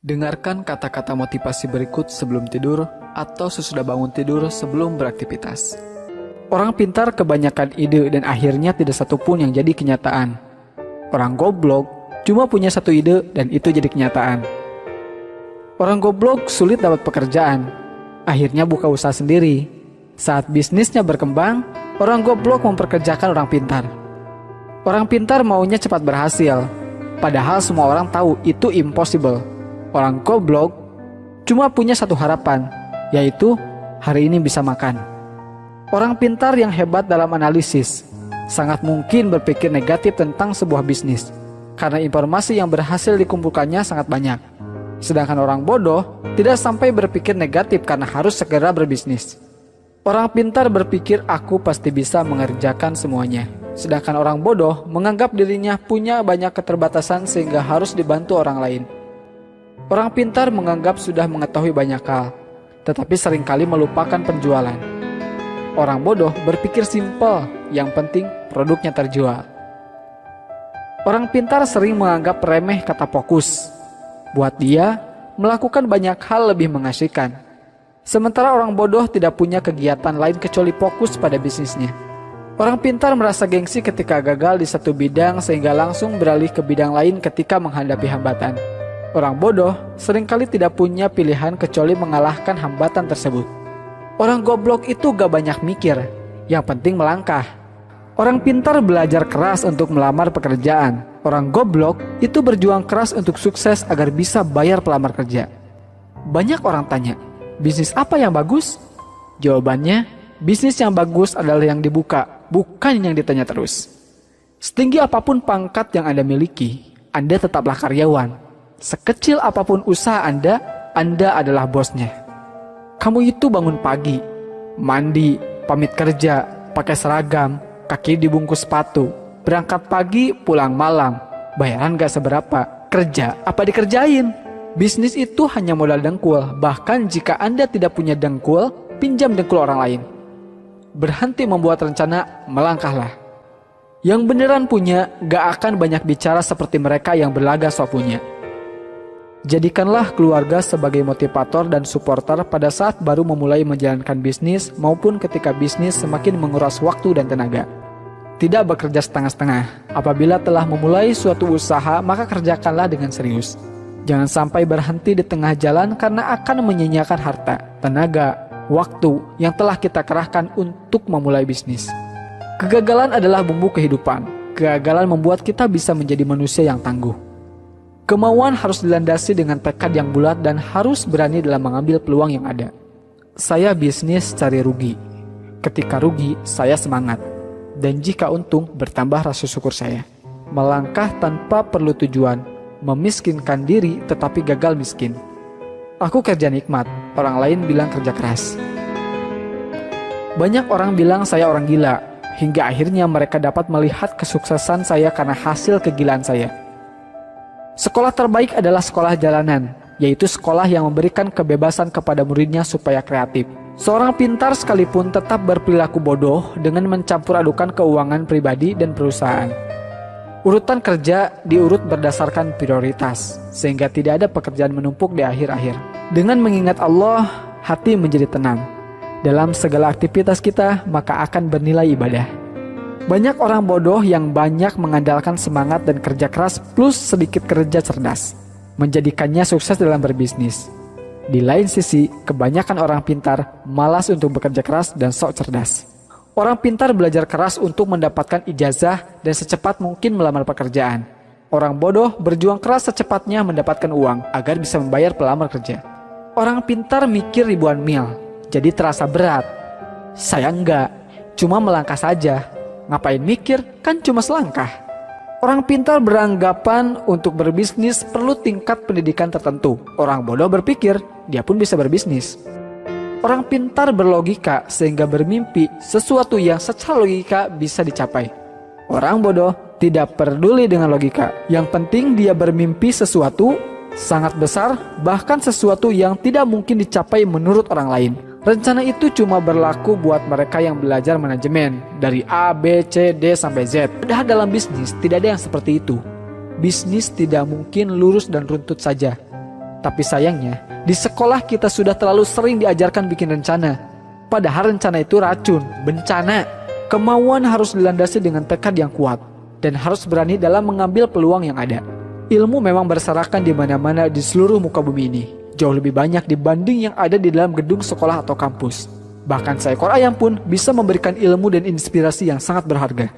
Dengarkan kata-kata motivasi berikut sebelum tidur atau sesudah bangun tidur sebelum beraktivitas. Orang pintar kebanyakan ide dan akhirnya tidak satupun yang jadi kenyataan. Orang goblok cuma punya satu ide dan itu jadi kenyataan. Orang goblok sulit dapat pekerjaan, akhirnya buka usaha sendiri. Saat bisnisnya berkembang, orang goblok memperkerjakan orang pintar. Orang pintar maunya cepat berhasil, padahal semua orang tahu itu impossible. Orang goblok cuma punya satu harapan, yaitu hari ini bisa makan. Orang pintar yang hebat dalam analisis sangat mungkin berpikir negatif tentang sebuah bisnis, karena informasi yang berhasil dikumpulkannya sangat banyak. Sedangkan orang bodoh tidak sampai berpikir negatif karena harus segera berbisnis. Orang pintar berpikir aku pasti bisa mengerjakan semuanya. Sedangkan orang bodoh menganggap dirinya punya banyak keterbatasan sehingga harus dibantu orang lain. Orang pintar menganggap sudah mengetahui banyak hal, tetapi seringkali melupakan penjualan. Orang bodoh berpikir simpel, yang penting produknya terjual. Orang pintar sering menganggap remeh kata fokus. Buat dia, melakukan banyak hal lebih mengasyikan. Sementara orang bodoh tidak punya kegiatan lain kecuali fokus pada bisnisnya. Orang pintar merasa gengsi ketika gagal di satu bidang sehingga langsung beralih ke bidang lain ketika menghadapi hambatan. Orang bodoh seringkali tidak punya pilihan kecuali mengalahkan hambatan tersebut. Orang goblok itu gak banyak mikir, yang penting melangkah. Orang pintar belajar keras untuk melamar pekerjaan. Orang goblok itu berjuang keras untuk sukses agar bisa bayar pelamar kerja. Banyak orang tanya, bisnis apa yang bagus? Jawabannya, bisnis yang bagus adalah yang dibuka, bukan yang ditanya terus. Setinggi apapun pangkat yang Anda miliki, Anda tetaplah karyawan. Sekecil apapun usaha Anda adalah bosnya. Kamu itu bangun pagi, mandi, pamit kerja, pakai seragam, kaki dibungkus sepatu, berangkat pagi, pulang malam, bayaran gak seberapa, kerja apa dikerjain? Bisnis itu hanya modal dengkul, bahkan jika Anda tidak punya dengkul, pinjam dengkul orang lain. Berhenti membuat rencana, melangkahlah. Yang beneran punya gak akan banyak bicara seperti mereka yang berlagak sok punya. Jadikanlah keluarga sebagai motivator dan supporter pada saat baru memulai menjalankan bisnis maupun ketika bisnis semakin menguras waktu dan tenaga. Tidak bekerja setengah-setengah. Apabila telah memulai suatu usaha, maka kerjakanlah dengan serius. Jangan sampai berhenti di tengah jalan karena akan menyia-nyiakan harta, tenaga, waktu yang telah kita kerahkan untuk memulai bisnis. Kegagalan adalah bumbu kehidupan. Kegagalan membuat kita bisa menjadi manusia yang tangguh. Kemauan harus dilandasi dengan tekad yang bulat dan harus berani dalam mengambil peluang yang ada. Saya bisnis cari rugi. Ketika rugi, saya semangat. Dan jika untung, bertambah rasa syukur saya. Melangkah tanpa perlu tujuan, memiskinkan diri tetapi gagal miskin. Aku kerja nikmat, orang lain bilang kerja keras. Banyak orang bilang saya orang gila, hingga akhirnya mereka dapat melihat kesuksesan saya karena hasil kegilaan saya. Sekolah terbaik adalah sekolah jalanan, yaitu sekolah yang memberikan kebebasan kepada muridnya supaya kreatif. Seorang pintar sekalipun tetap berperilaku bodoh dengan mencampur adukan keuangan pribadi dan perusahaan. Urutan kerja diurut berdasarkan prioritas, sehingga tidak ada pekerjaan menumpuk di akhir-akhir. Dengan mengingat Allah, hati menjadi tenang. Dalam segala aktivitas kita, maka akan bernilai ibadah. Banyak orang bodoh yang banyak mengandalkan semangat dan kerja keras plus sedikit kerja cerdas, menjadikannya sukses dalam berbisnis. Di lain sisi, kebanyakan orang pintar malas untuk bekerja keras dan sok cerdas. Orang pintar belajar keras untuk mendapatkan ijazah dan secepat mungkin melamar pekerjaan. Orang bodoh berjuang keras secepatnya mendapatkan uang agar bisa membayar pelamar kerja. Orang pintar mikir ribuan mil, jadi terasa berat. Saya enggak, cuma melangkah saja. Ngapain mikir, kan cuma selangkah. Orang pintar beranggapan untuk berbisnis perlu tingkat pendidikan tertentu. Orang bodoh berpikir, dia pun bisa berbisnis. Orang pintar berlogika sehingga bermimpi sesuatu yang secara logika bisa dicapai. Orang bodoh tidak peduli dengan logika. Yang penting dia bermimpi sesuatu sangat besar, bahkan sesuatu yang tidak mungkin dicapai menurut orang lain. Rencana itu cuma berlaku buat mereka yang belajar manajemen dari A, B, C, D, sampai Z. Padahal dalam bisnis tidak ada yang seperti itu. Bisnis tidak mungkin lurus dan runtut saja. Tapi sayangnya, di sekolah kita sudah terlalu sering diajarkan bikin rencana. Padahal rencana itu racun, bencana. Kemauan harus dilandasi dengan tekad yang kuat dan harus berani dalam mengambil peluang yang ada. Ilmu memang berserakan di mana-mana di seluruh muka bumi ini. Jauh lebih banyak dibanding yang ada di dalam gedung sekolah atau kampus. Bahkan seekor ayam pun bisa memberikan ilmu dan inspirasi yang sangat berharga.